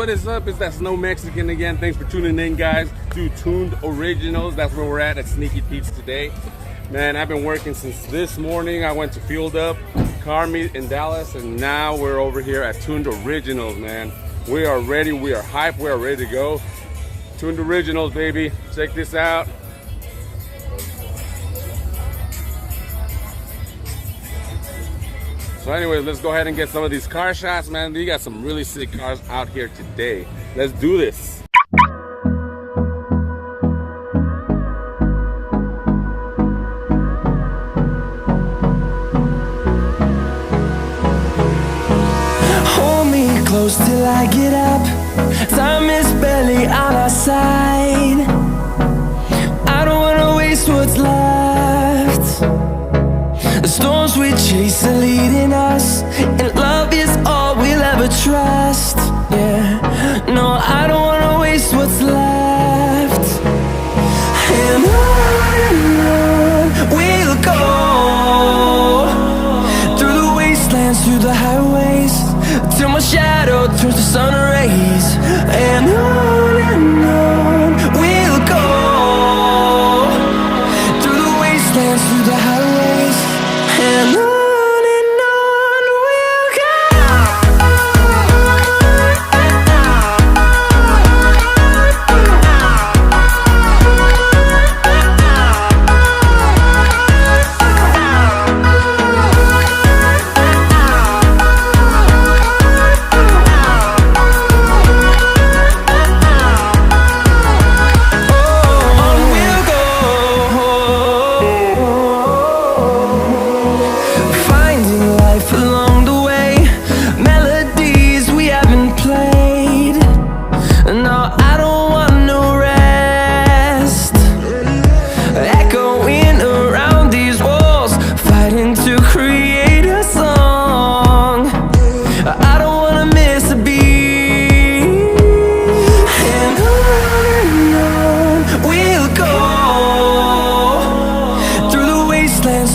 what is up? It's that Snow Mexican again. Thanks for tuning in, guys, to Tuned Originals. That's where we're at Sneaky Pete's today. Man, I've been working since this morning. I went to Fueled Up, car meet in Dallas, and now we're over here at Tuned Originals, man. We are ready, we are hyped, we are ready to go. Tuned Originals, baby. Check this out. So anyways, let's go ahead and get some of these car shots, man. You got some really sick cars out here today. Let's do this. Hold me close till I get up. Time is barely on our side. I don't wanna waste what's left. The storms we chase are leading us, and love is all we'll ever trust. Yeah, no, I don't wanna waste what's left. And on we'll go, through the wastelands, through the highways, till my shadow turns to sun rays. And on we'll go, through the wastelands, through the highways, and on we'll go.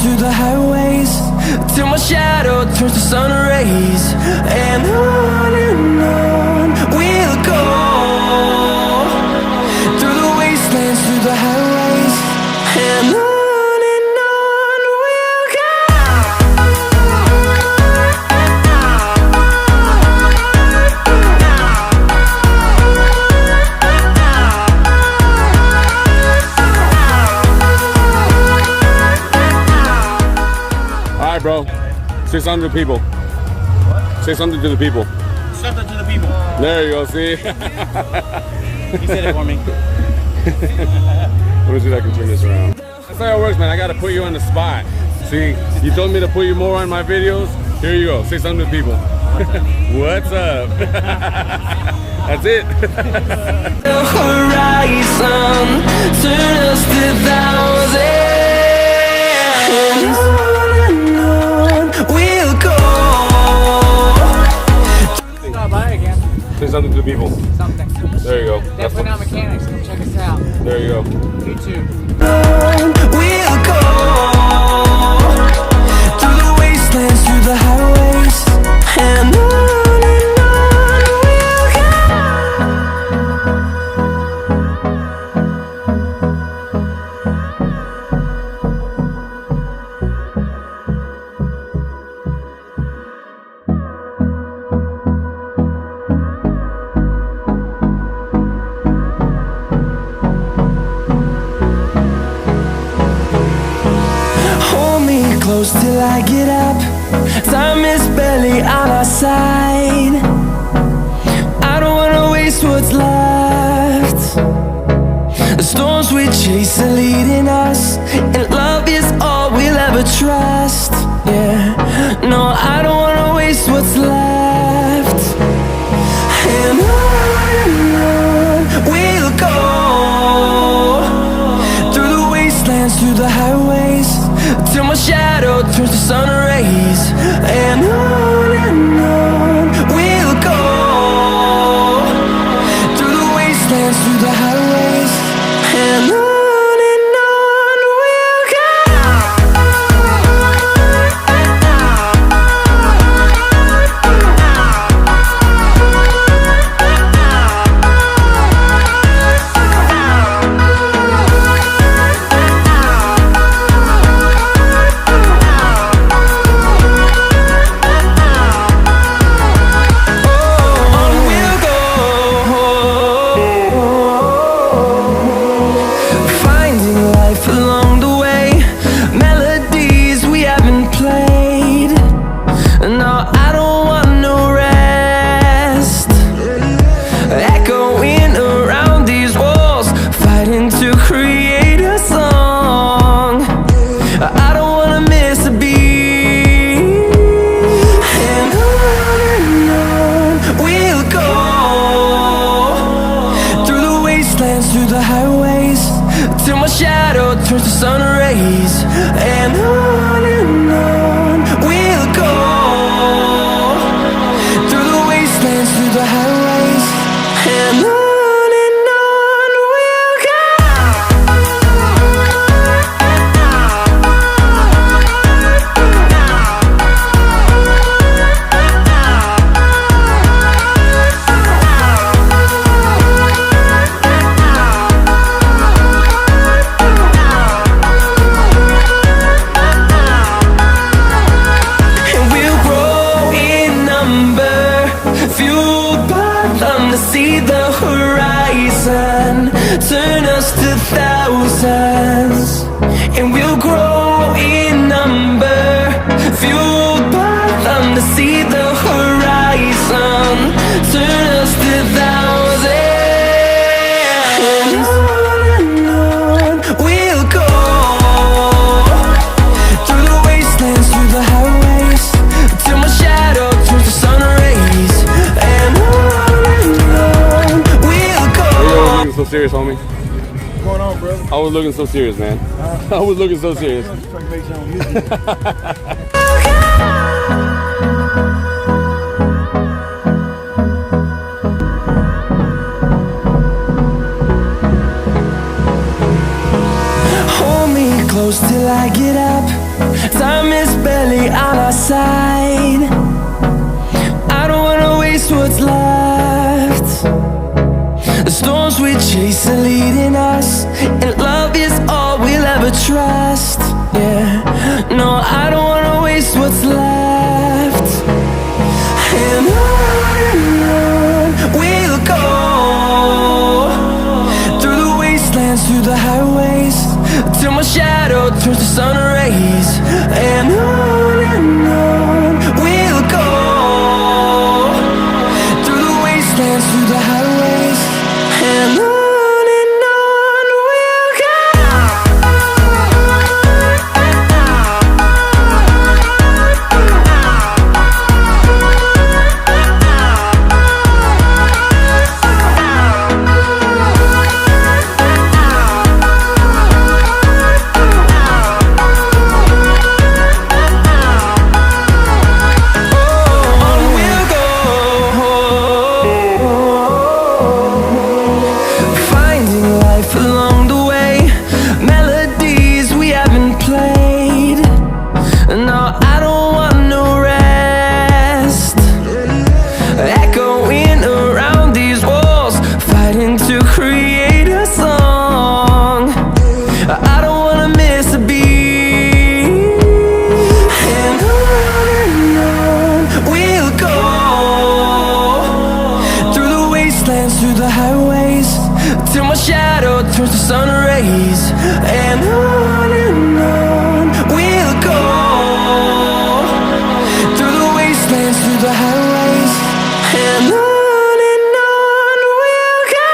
Through the highways, till my shadow turns to sun rays. And on we'll go, through the wastelands, through the highways, and on we'll go. Alright, bro. Say something to the people. What? Say something to the people. Something to the people. There you go, see? He said it for me. Let me see if I can turn this around. That's how it works, man. I gotta put you on the spot. See, you told me to put you more on my videos. Here you go. Say something to the people. What's up? That's it. The horizon, turn us to thousands. We'll go. Stop by again. Say something to the people. Something. There you go. Definitely Not Mechanics. Come check us out. There you go. YouTube. We'll go, through the wastelands, through the highways, and on we'll close till I get up. Time is barely on our side. I don't wanna waste what's left. The storms we chase are leading us, and love is all we'll ever trust. Yeah, no, I don't wanna waste what's left. And on we'll go, through the wastelands, through the highways, till my shadow turns to sun rays. And on we'll go, through the wastelands, through the highways, and on we'll go. wastelands, through the highways, till my shadow turns to sun rays. And on we'll go, through the wastelands, through the highways, and on we'll go. See the horizon turn us to thousands, and we'll grow in number, fueled by them to see the horizon turn us to thousands. And on we'll go, through the wastelands, through the highways, till my shadow turns to sun rays. And so serious, homie. What's going on, brother? I was looking so serious, man. I was looking so serious. Trying to make some music. Hold me close till I get up. Time is barely on our side. I don't wanna waste what's left. The storms we chase are leading us, and love is all we'll ever trust. Yeah, no, I don't wanna waste what's left. And on we'll go, through the wastelands, through the highways, till my shadow turns to sun rays. And on we'll go, through the wastelands, through the highways, and on we'll go. Through the highways, till my shadow turns to sun rays. And on we'll go, through the wastelands, through the highways, and on we'll go.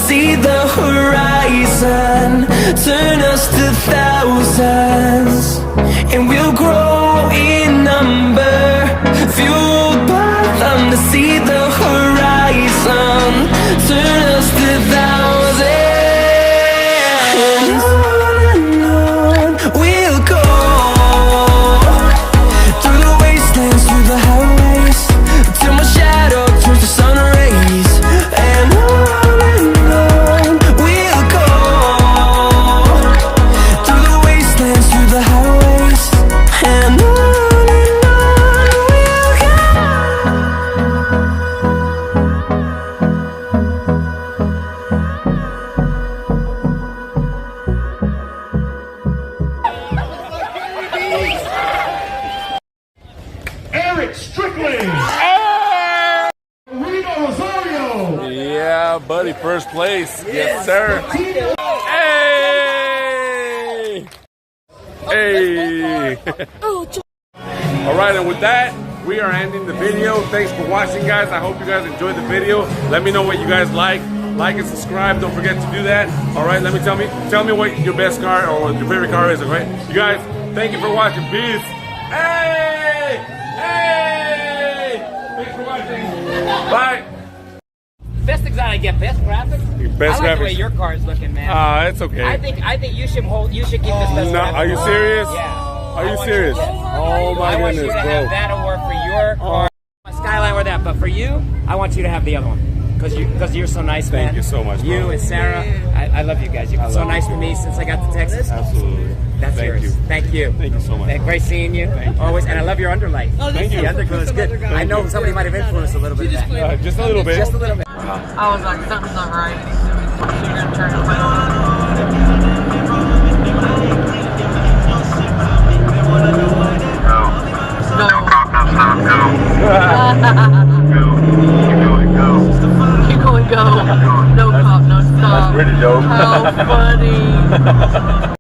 See the horizon turn us to thousands, and we'll grow in number, fueled by them to see the horizon turn us to thousands. And on we'll go, through the wastelands, through the highways, till my shadow turns to sun rays. And on we'll go, through the wastelands, through the highways, and on we'll go. Eric Strickland. Reno Rosario. Yeah, buddy, first place. Yes, sir. Hey! Hey. All right, and with that, we are ending the video. Thanks for watching, guys. I hope you guys enjoyed the video. Let me know what you guys like. Like and subscribe. Don't forget to do that. All right, tell me what your best car or your favorite car is. Okay, you guys. Thank you for watching. Peace. Hey, hey. Thanks for watching. Bye. Best things that I get, best graphics. Best I like the way graphics. your car is looking, man. It's okay. I think you should keep this best No, graphics. are you serious? Yeah. Are you serious? Oh my I want you goodness, to bro. have that award for your car. Skyline or that, but for you, I want you to have the other one. Because you're so nice, man. Thank you so much, bro. You and Sarah, I love you guys. You've been so nice to me since I got to Texas. Absolutely. That's Thank yours. you. Thank you. Thank you so much. Great seeing you. Always, and I love your underlight. Thank you. The underglow is good. I know somebody might have influenced a little bit of that. Just a little bit. Just a little bit. I was like, something's not right. You're gonna turn it around. Go. Keep going, go. No cop, no stop. That's pretty dope. How funny.